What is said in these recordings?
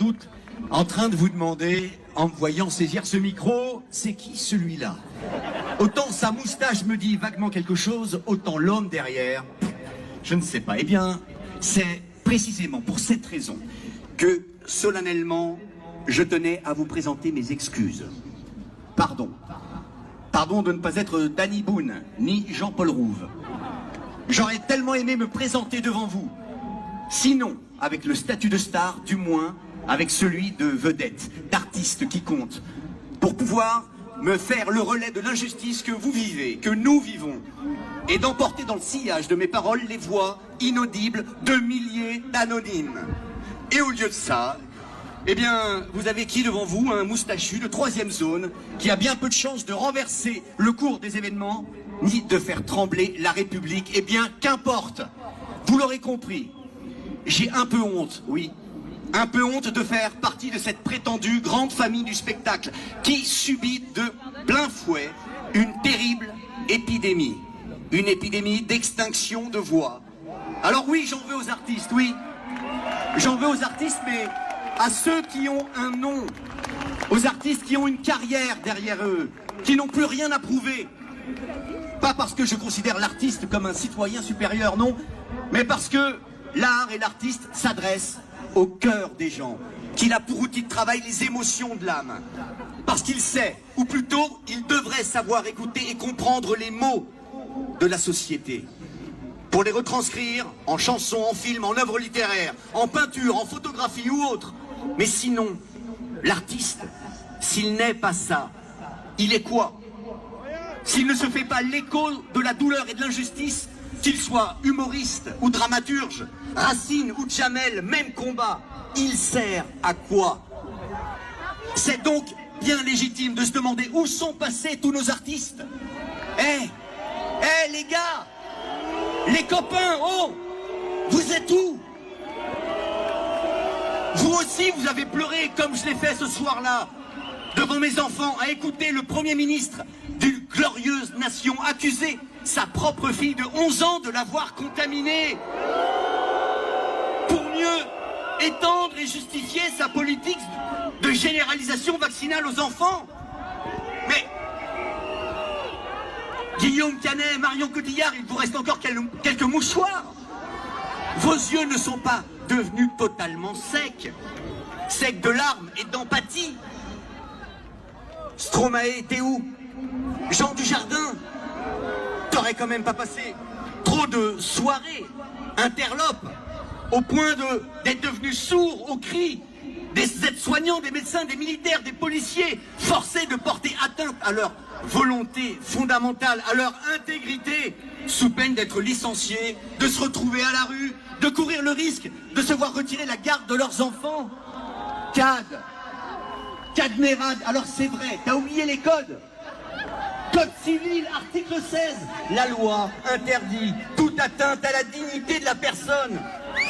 doute en train de vous demander, en me voyant saisir ce micro, c'est qui celui-là? Autant sa moustache me dit vaguement quelque chose, autant l'homme derrière, je ne sais pas. Eh bien, c'est précisément pour cette raison que, solennellement, je tenais à vous présenter mes excuses. Pardon. Pardon de ne pas être Danny Boone, ni Jean-Paul Rouve. J'aurais tellement aimé me présenter devant vous. Sinon, avec le statut de star, du moins avec celui de vedette, d'artiste qui compte, pour pouvoir me faire le relais de l'injustice que vous vivez, que nous vivons, et d'emporter dans le sillage de mes paroles les voix inaudibles de milliers d'anonymes. Et au lieu de ça, eh bien, vous avez qui devant vous? Un moustachu de 3e zone qui a bien peu de chances de renverser le cours des événements, ni de faire trembler la République. Eh bien, qu'importe. Vous l'aurez compris. J'ai un peu honte, oui. Un peu honte de faire partie de cette prétendue grande famille du spectacle qui subit de plein fouet une terrible épidémie. Une épidémie d'extinction de voix. Alors oui, j'en veux aux artistes, oui. J'en veux aux artistes, mais à ceux qui ont un nom, aux artistes qui ont une carrière derrière eux, qui n'ont plus rien à prouver. Pas parce que je considère l'artiste comme un citoyen supérieur, non, mais parce que l'art et l'artiste s'adressent au cœur des gens, qu'il a pour outil de travail les émotions de l'âme. Parce qu'il sait, ou plutôt, il devrait savoir écouter et comprendre les mots de la société, pour les retranscrire en chansons, en films, en œuvres littéraires, en peinture, en photographie ou autre. Mais sinon, l'artiste, s'il n'est pas ça, il est quoi? S'il ne se fait pas l'écho de la douleur et de l'injustice, qu'il soit humoriste ou dramaturge, Racine ou Jamel, même combat, il sert à quoi? C'est donc bien légitime de se demander où sont passés tous nos artistes. Les gars, les copains, oh, vous êtes où? Vous aussi, vous avez pleuré comme je l'ai fait ce soir-là, devant mes enfants, à écouter le Premier ministre d'une glorieuse nation accuser sa propre fille de 11 ans de l'avoir contaminée pour mieux étendre et justifier sa politique de généralisation vaccinale aux enfants. Mais Guillaume Canet, Marion Cotillard, il vous reste encore quelques mouchoirs. Vos yeux ne sont pas devenus totalement secs, secs de larmes et d'empathie. Stromae, t'es où? Jean Dujardin, t'aurais quand même pas passé trop de soirées interlopes au point d'être devenu sourd aux cris des aides-soignants, des médecins, des militaires, des policiers, forcés de porter atteinte à leur volonté fondamentale, à leur intégrité, sous peine d'être licenciés, de se retrouver à la rue, de courir le risque de se voir retirer la garde de leurs enfants. Cadmerade, alors c'est vrai, t'as oublié les codes. Code civil, article 16. La loi interdit toute atteinte à la dignité de la personne.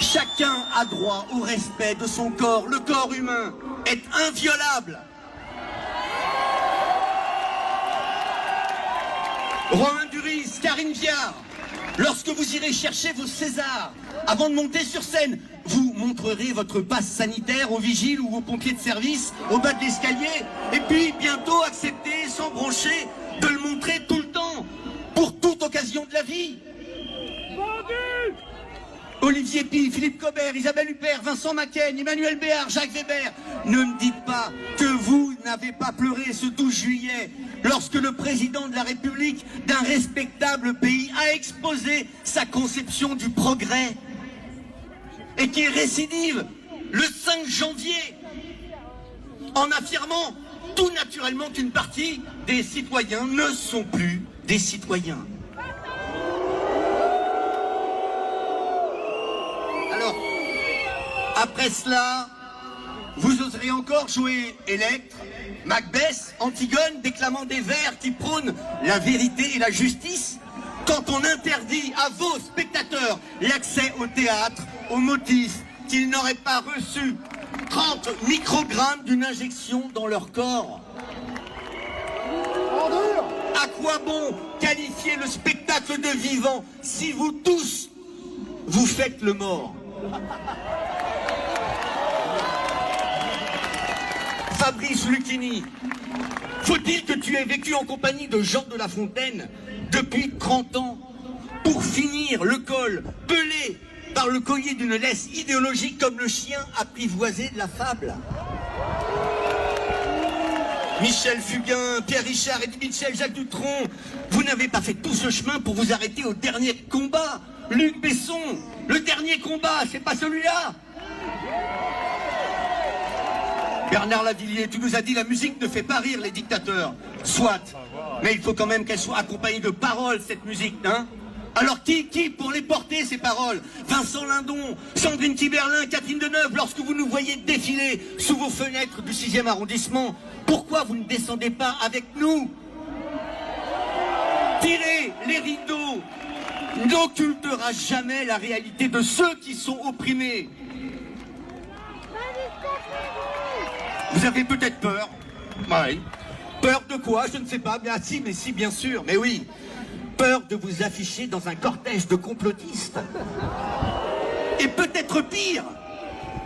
Chacun a droit au respect de son corps. Le corps humain est inviolable. Romain Duris, Karine Viard, lorsque vous irez chercher vos Césars, avant de monter sur scène, vous montrerez votre passe sanitaire aux vigiles ou aux pompiers de service au bas de l'escalier, et puis bientôt accepter, sans broncher, de le montrer tout le temps, pour toute occasion de la vie. Olivier Pi, Philippe Cobert, Isabelle Huppert, Vincent Macken, Emmanuel Béard, Jacques Weber, ne me dites pas que vous n'avez pas pleuré ce 12 juillet lorsque le président de la République d'un respectable pays a exposé sa conception du progrès et qui récidive le 5 janvier en affirmant tout naturellement qu'une partie des citoyens ne sont plus des citoyens. Alors, après cela, vous oserez encore jouer Électre, Macbeth, Antigone, déclamant des vers qui prônent la vérité et la justice, quand on interdit à vos spectateurs l'accès au théâtre au motif qu'ils n'auraient pas reçu 30 microgrammes d'une injection dans leur corps. À quoi bon qualifier le spectacle de vivant si vous tous, vous faites le mort? Fabrice Lucchini, faut-il que tu aies vécu en compagnie de Jean de La Fontaine depuis 30 ans pour finir le col pelé par le collier d'une laisse idéologique comme le chien apprivoisé de la fable? Michel Fugain, Pierre Richard, Eddie Mitchell, Jacques Dutronc, vous n'avez pas fait tout ce chemin pour vous arrêter au dernier combat. Luc Besson, le dernier combat, c'est pas celui-là. Bernard Lavilliers, tu nous as dit la musique ne fait pas rire les dictateurs. Soit, mais il faut quand même qu'elle soit accompagnée de paroles, cette musique, hein? Alors qui pour les porter, ces paroles? Vincent Lindon, Sandrine Kiberlin, Catherine Deneuve, lorsque vous nous voyez défiler sous vos fenêtres du 6e arrondissement, pourquoi vous ne descendez pas avec nous? Tirez les rideaux n'occultera jamais la réalité de ceux qui sont opprimés. Vous avez peut-être peur. Oui. Peur de quoi? Je ne sais pas. Bien si, mais si, bien sûr. Mais oui. Peur de vous afficher dans un cortège de complotistes. Et peut-être pire,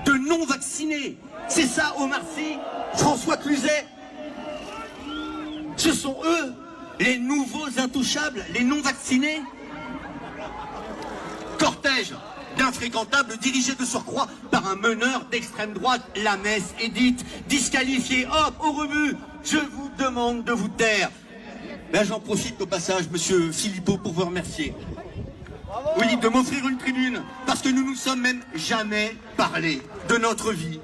de non-vaccinés. C'est ça, Omar Sy, François Cluzet. Ce sont eux, les nouveaux intouchables, les non-vaccinés. Cortège d'infréquentables dirigé de surcroît par un meneur d'extrême droite, la messe est dite, disqualifié, hop, au rebut, je vous demande de vous taire. Ben, j'en profite au passage, monsieur Philippot, pour vous remercier. Oui, de m'offrir une tribune, parce que nous nous sommes même jamais parlé de notre vie.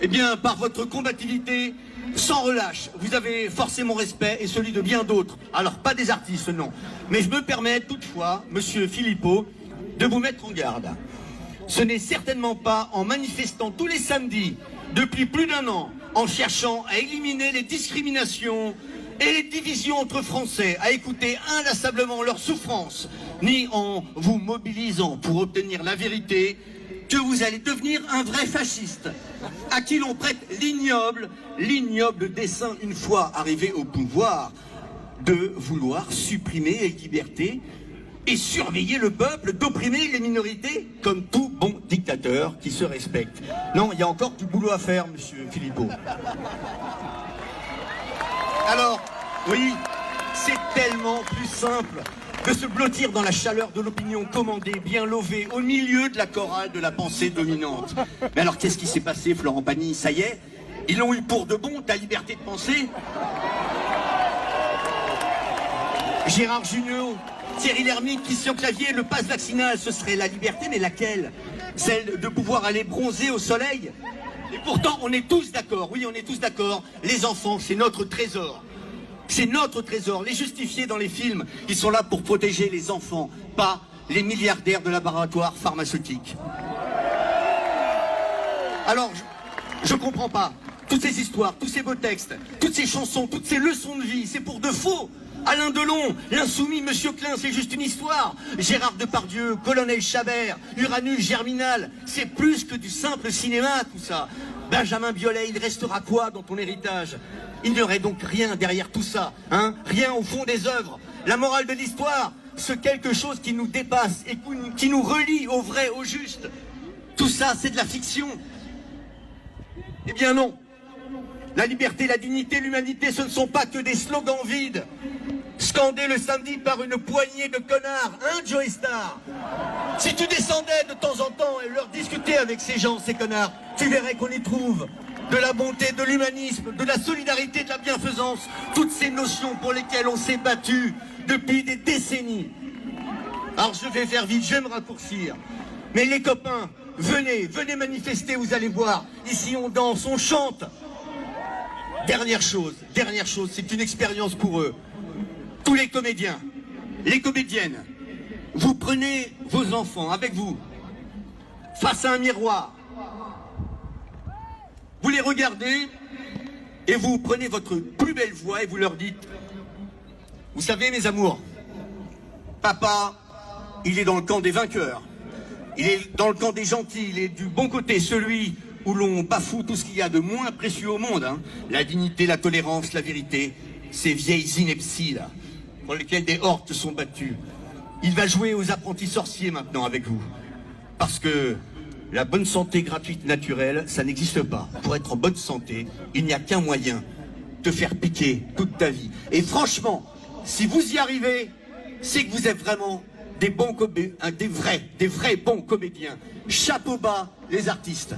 Eh bien, par votre combativité, sans relâche, vous avez forcé mon respect et celui de bien d'autres. Alors, pas des artistes, non. Mais je me permets toutefois, monsieur Philippot, de vous mettre en garde. Ce n'est certainement pas en manifestant tous les samedis, depuis plus d'1 an, en cherchant à éliminer les discriminations et les divisions entre Français, à écouter inlassablement leurs souffrances, ni en vous mobilisant pour obtenir la vérité, que vous allez devenir un vrai fasciste, à qui l'on prête l'ignoble dessein, une fois arrivé au pouvoir, de vouloir supprimer les libertés et surveiller le peuple, d'opprimer les minorités, comme tout bon dictateur qui se respecte. Non, il y a encore du boulot à faire, monsieur Philippot. Alors, oui, c'est tellement plus simple de se blottir dans la chaleur de l'opinion commandée, bien lovée, au milieu de la chorale de la pensée dominante. Mais alors, qu'est-ce qui s'est passé, Florent Pagny? Ça y est, ils l'ont eu pour de bon, ta liberté de penser? Gérard Jugnot, Thierry Lhermitte, Christian Clavier, le pass vaccinal, ce serait la liberté, mais laquelle? Celle de pouvoir aller bronzer au soleil? Et pourtant, on est tous d'accord, oui, on est tous d'accord, les enfants, c'est notre trésor. C'est notre trésor, les justifiés dans les films, ils sont là pour protéger les enfants, pas les milliardaires de laboratoires pharmaceutiques. Alors, je comprends pas, toutes ces histoires, tous ces beaux textes, toutes ces chansons, toutes ces leçons de vie, c'est pour de faux. Alain Delon, l'insoumis Monsieur Klein, c'est juste une histoire. Gérard Depardieu, Colonel Chabert, Uranus Germinal, c'est plus que du simple cinéma tout ça. Benjamin Biolay, il restera quoi dans ton héritage? Il n'y aurait donc rien derrière tout ça, hein? Rien au fond des œuvres. La morale de l'histoire, ce quelque chose qui nous dépasse et qui nous relie au vrai, au juste. Tout ça, c'est de la fiction. Eh bien non. La liberté, la dignité, l'humanité, ce ne sont pas que des slogans vides, scandés le samedi par une poignée de connards, hein, Joey Star? Si tu descendais de temps en temps et leur discutais avec ces gens, ces connards, tu verrais qu'on y trouve de la bonté, de l'humanisme, de la solidarité, de la bienfaisance, toutes ces notions pour lesquelles on s'est battu depuis des décennies. Alors je vais faire vite, je vais me raccourcir. Mais les copains, venez manifester, vous allez voir. Ici on danse, on chante. Dernière chose, c'est une expérience pour eux. Tous les comédiens, les comédiennes, vous prenez vos enfants avec vous, face à un miroir. Vous les regardez et vous prenez votre plus belle voix et vous leur dites: vous savez mes amours, papa, il est dans le camp des vainqueurs. Il est dans le camp des gentils, il est du bon côté, celui où l'on bafoue tout ce qu'il y a de moins précieux au monde, hein. La dignité, la tolérance, la vérité, ces vieilles inepties là, pour lesquelles des hordes sont battues. Il va jouer aux apprentis sorciers maintenant avec vous. Parce que La bonne santé gratuite naturelle, ça n'existe pas. Pour être en bonne santé, il n'y a qu'un moyen, te faire piquer toute ta vie. Et franchement, si vous y arrivez, c'est que vous êtes vraiment des bons des vrais bons comédiens. Chapeau bas, les artistes.